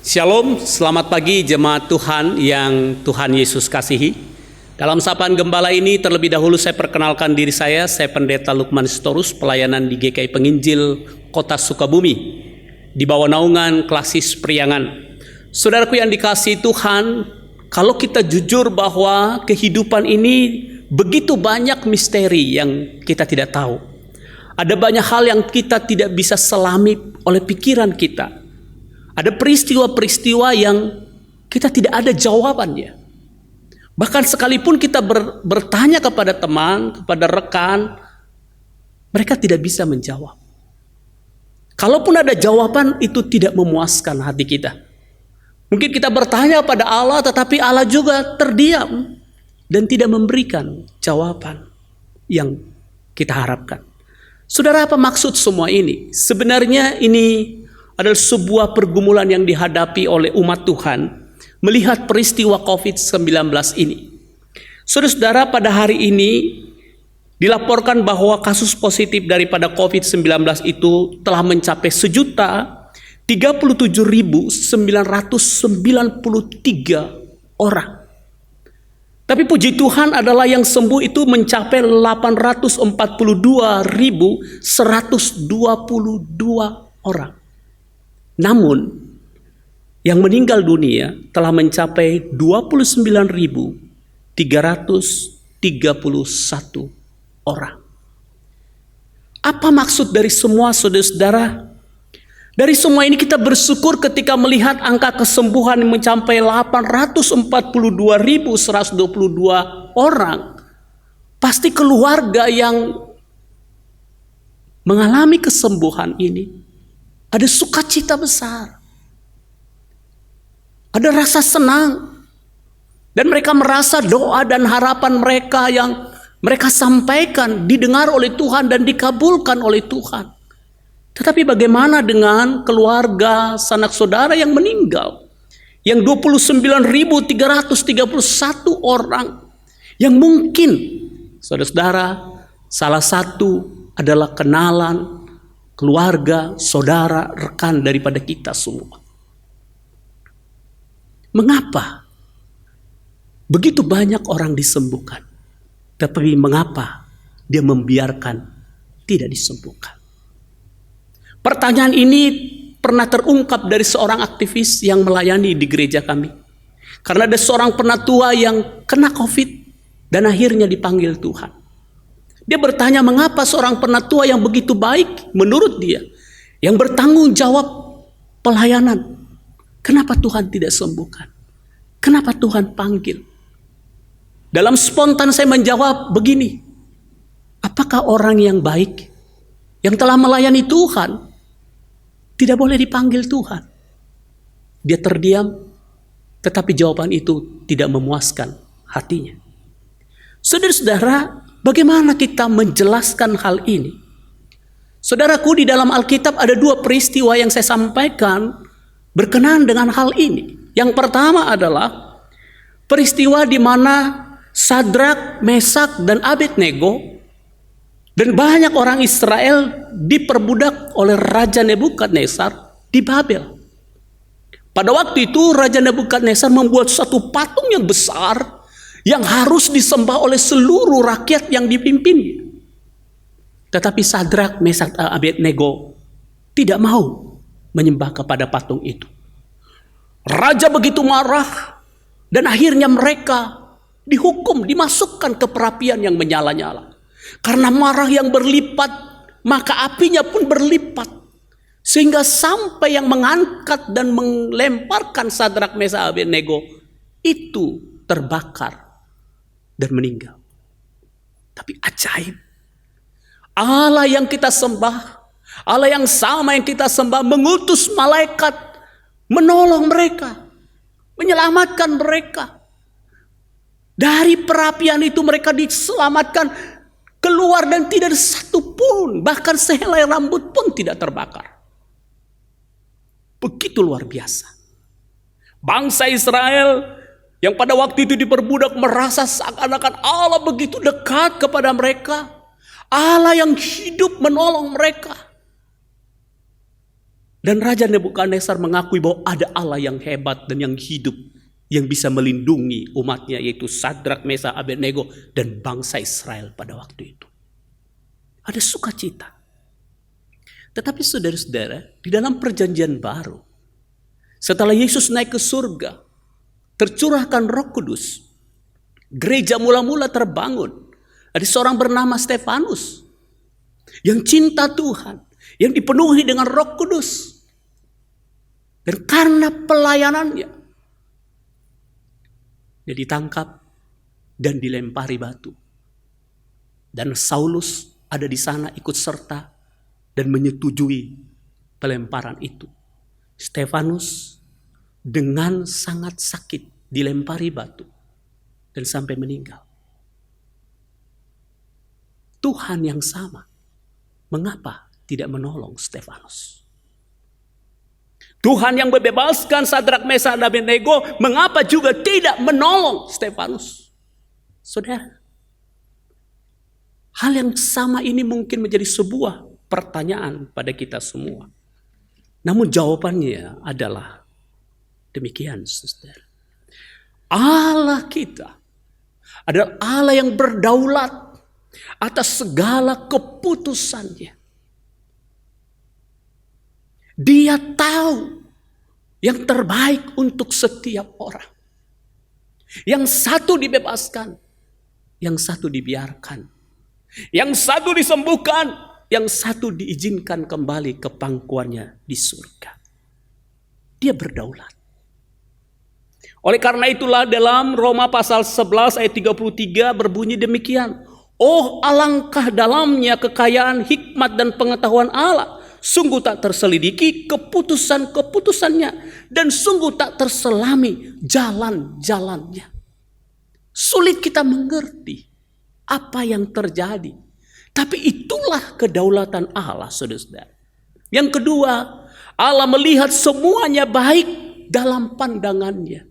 Shalom, selamat pagi jemaat Tuhan yang Tuhan Yesus kasihi. Dalam sapaan gembala ini terlebih dahulu saya perkenalkan diri saya Pendeta Lukman Sitorus, pelayanan di GKI Penginjil Kota Sukabumi, di bawah naungan Klasis Priangan. Saudaraku yang dikasihi Tuhan, kalau kita jujur bahwa kehidupan ini begitu banyak misteri yang kita tidak tahu. Ada banyak hal yang kita tidak bisa selami oleh pikiran kita. Ada peristiwa-peristiwa yang kita tidak ada jawabannya. Bahkan sekalipun kita bertanya kepada teman, kepada rekan, mereka tidak bisa menjawab. Kalaupun ada jawaban, itu tidak memuaskan hati kita. Mungkin kita bertanya pada Allah, tetapi Allah juga terdiam dan tidak memberikan jawaban yang kita harapkan. Saudara, apa maksud semua ini? Sebenarnya ini adalah sebuah pergumulan yang dihadapi oleh umat Tuhan melihat peristiwa COVID-19 ini. Saudara-saudara, pada hari ini dilaporkan bahwa kasus positif daripada COVID-19 itu telah mencapai 1.037.993 orang. Tapi puji Tuhan adalah yang sembuh itu mencapai 842.122 orang. Namun, yang meninggal dunia telah mencapai 29.331 orang. Apa maksud dari semua saudara-saudara? Dari semua ini kita bersyukur ketika melihat angka kesembuhan yang mencapai 842.122 orang. Pasti keluarga yang mengalami kesembuhan ini ada sukacita besar. Ada rasa senang. Dan mereka merasa doa dan harapan mereka yang mereka sampaikan didengar oleh Tuhan dan dikabulkan oleh Tuhan. Tetapi bagaimana dengan keluarga sanak saudara yang meninggal? Yang 29.331 orang. Yang mungkin saudara-saudara salah satu adalah kenalan, keluarga, saudara, rekan daripada kita semua. Mengapa begitu banyak orang disembuhkan, tapi mengapa dia membiarkan tidak disembuhkan? Pertanyaan ini pernah terungkap dari seorang aktivis yang melayani di gereja kami. Karena ada seorang penatua yang kena COVID dan akhirnya dipanggil Tuhan. Dia bertanya mengapa seorang penatua yang begitu baik menurut dia, yang bertanggung jawab pelayanan, kenapa Tuhan tidak sembuhkan? Kenapa Tuhan panggil? Dalam spontan saya menjawab begini, apakah orang yang baik, yang telah melayani Tuhan, tidak boleh dipanggil Tuhan? Dia terdiam, tetapi jawaban itu tidak memuaskan hatinya. Saudara-saudara, bagaimana kita menjelaskan hal ini? Saudaraku, di dalam Alkitab ada dua peristiwa yang saya sampaikan berkenaan dengan hal ini. Yang pertama adalah peristiwa di mana Sadrak, Mesak, dan Abednego dan banyak orang Israel diperbudak oleh Raja Nebukadnezar di Babel. Pada waktu itu Raja Nebukadnezar membuat satu patung yang besar yang harus disembah oleh seluruh rakyat yang dipimpinnya. Tetapi Sadrak, Mesak, dan Abednego tidak mau menyembah kepada patung itu. Raja begitu marah dan akhirnya mereka dihukum, dimasukkan ke perapian yang menyala-nyala. Karena marah yang berlipat, maka apinya pun berlipat. Sehingga sampai yang mengangkat dan melemparkan Sadrak, Mesak, Abednego itu terbakar dan meninggal. Tapi ajaib, Allah yang kita sembah, Allah yang sama yang kita sembah, mengutus malaikat menolong mereka, menyelamatkan mereka. Dari perapian itu mereka diselamatkan keluar dan tidak ada satu pun, bahkan sehelai rambut pun tidak terbakar. Begitu luar biasa. Bangsa Israel yang pada waktu itu diperbudak merasa seakan-akan Allah begitu dekat kepada mereka. Allah yang hidup menolong mereka. Dan Raja Nebukadnezar mengakui bahwa ada Allah yang hebat dan yang hidup, yang bisa melindungi umatnya, yaitu Sadrak, Mesakh, Abednego, dan bangsa Israel pada waktu itu. Ada sukacita. Tetapi saudara-saudara, di dalam perjanjian baru, setelah Yesus naik ke surga, tercurahkan Roh Kudus, gereja mula-mula terbangun. Ada seorang bernama Stefanus yang cinta Tuhan, yang dipenuhi dengan Roh Kudus. Dan karena pelayanannya, dia ditangkap dan dilempari batu. Dan Saulus ada di sana ikut serta dan menyetujui pelemparan itu. Stefanus dengan sangat sakit dilempari batu dan sampai meninggal. Tuhan yang sama, mengapa tidak menolong Stefanus? Tuhan yang membebaskan Sadrak, Mesakh, dan Abednego, mengapa juga tidak menolong Stefanus? Saudara, hal yang sama ini mungkin menjadi sebuah pertanyaan pada kita semua. Namun jawabannya adalah demikian, saudara. Allah kita adalah Allah yang berdaulat atas segala keputusannya. Dia tahu yang terbaik untuk setiap orang. Yang satu dibebaskan, yang satu dibiarkan. Yang satu disembuhkan, yang satu diizinkan kembali ke pangkuannya di surga. Dia berdaulat. Oleh karena itulah dalam Roma pasal 11 ayat 33 berbunyi demikian. Oh, alangkah dalamnya kekayaan hikmat dan pengetahuan Allah. Sungguh tak terselidiki keputusan-keputusannya, dan sungguh tak terselami jalan-jalannya. Sulit kita mengerti apa yang terjadi. Tapi itulah kedaulatan Allah, saudara-saudara. Yang kedua, Allah melihat semuanya baik dalam pandangannya.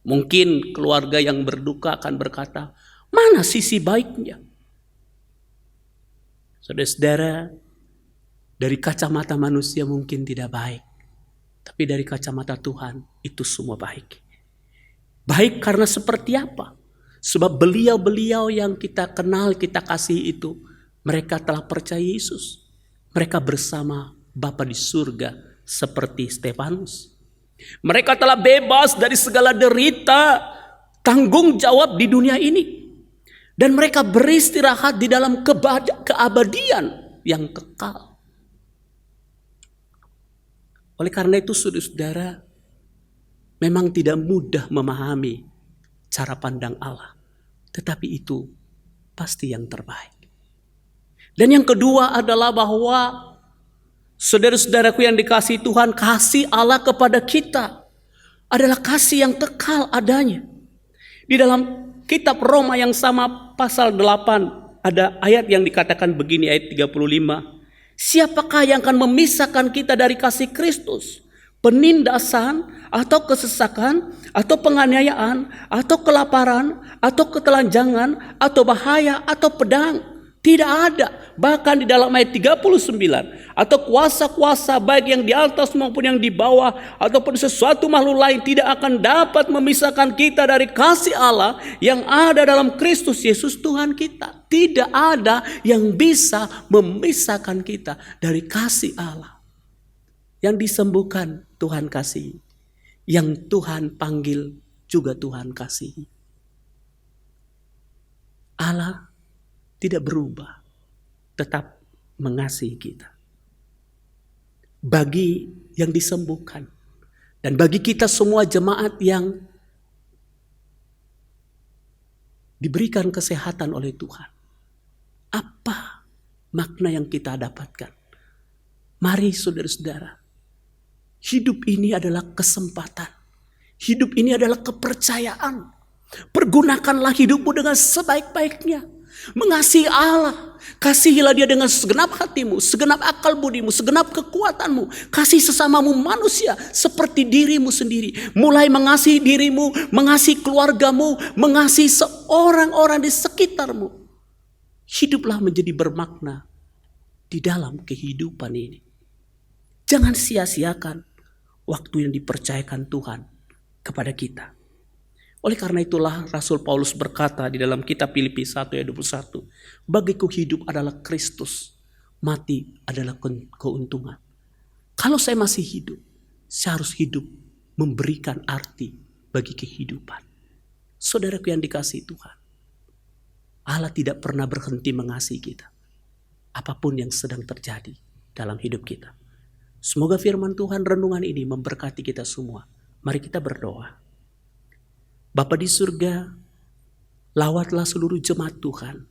Mungkin keluarga yang berduka akan berkata, mana sisi baiknya? Saudara-saudara, dari kacamata manusia mungkin tidak baik. Tapi dari kacamata Tuhan itu semua baik. Baik karena seperti apa? Sebab beliau-beliau yang kita kenal, kita kasih itu, mereka telah percaya Yesus. Mereka bersama Bapa di surga seperti Stefanus. Mereka telah bebas dari segala derita, tanggung jawab di dunia ini. Dan mereka beristirahat di dalam keabadian yang kekal. Oleh karena itu saudara-saudara, memang tidak mudah memahami cara pandang Allah. Tetapi itu pasti yang terbaik. Dan yang kedua adalah bahwa saudara-saudaraku yang dikasihi Tuhan, kasih Allah kepada kita adalah kasih yang kekal adanya. Di dalam kitab Roma yang sama pasal 8 ada ayat yang dikatakan begini, ayat 35. Siapakah yang akan memisahkan kita dari kasih Kristus? Penindasan atau kesesakan atau penganiayaan atau kelaparan atau ketelanjangan atau bahaya atau pedang? Tidak ada. Bahkan di dalam ayat 39, atau kuasa-kuasa baik yang di atas maupun yang di bawah ataupun sesuatu makhluk lain tidak akan dapat memisahkan kita dari kasih Allah yang ada dalam Kristus Yesus Tuhan kita. Tidak ada yang bisa memisahkan kita dari kasih Allah. Yang disembuhkan Tuhan kasihi, yang Tuhan panggil juga Tuhan kasihi. Allah tidak berubah, tetap mengasihi kita. Bagi yang disembuhkan dan bagi kita semua jemaat yang diberikan kesehatan oleh Tuhan, apa makna yang kita dapatkan? Mari saudara-saudara, hidup ini adalah kesempatan. Hidup ini adalah kepercayaan. Pergunakanlah hidupmu dengan sebaik-baiknya. Mengasihi Allah, kasihilah dia dengan segenap hatimu, segenap akal budimu, segenap kekuatanmu. Kasih sesamamu manusia seperti dirimu sendiri. Mulai mengasihi dirimu, mengasihi keluargamu, mengasihi seorang-orang di sekitarmu. Hiduplah menjadi bermakna di dalam kehidupan ini. Jangan sia-siakan waktu yang dipercayakan Tuhan kepada kita. Oleh karena itulah Rasul Paulus berkata di dalam kitab Filipi 1 ayat 21, bagiku hidup adalah Kristus, mati adalah keuntungan. Kalau saya masih hidup, saya harus hidup memberikan arti bagi kehidupan. Saudaraku yang dikasihi Tuhan, Allah tidak pernah berhenti mengasihi kita. Apapun yang sedang terjadi dalam hidup kita. Semoga firman Tuhan renungan ini memberkati kita semua. Mari kita berdoa. Bapa di surga, lawatlah seluruh jemaat Tuhan.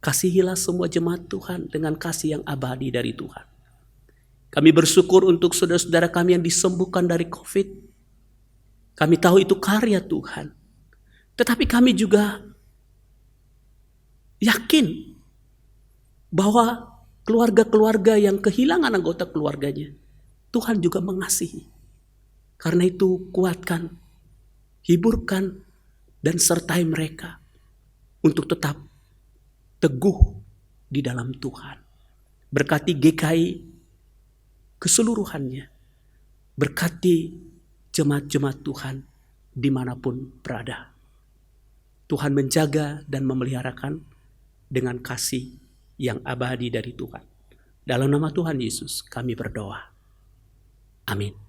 Kasihilah semua jemaat Tuhan dengan kasih yang abadi dari Tuhan. Kami bersyukur untuk saudara-saudara kami yang disembuhkan dari COVID. Kami tahu itu karya Tuhan. Tetapi kami juga yakin bahwa keluarga-keluarga yang kehilangan anggota keluarganya, Tuhan juga mengasihi. Karena itu kuatkan, hiburkan, dan sertai mereka untuk tetap teguh di dalam Tuhan. Berkati GKI keseluruhannya. Berkati jemaat-jemaat Tuhan dimanapun berada. Tuhan menjaga dan memeliharakan dengan kasih yang abadi dari Tuhan. Dalam nama Tuhan Yesus kami berdoa. Amin.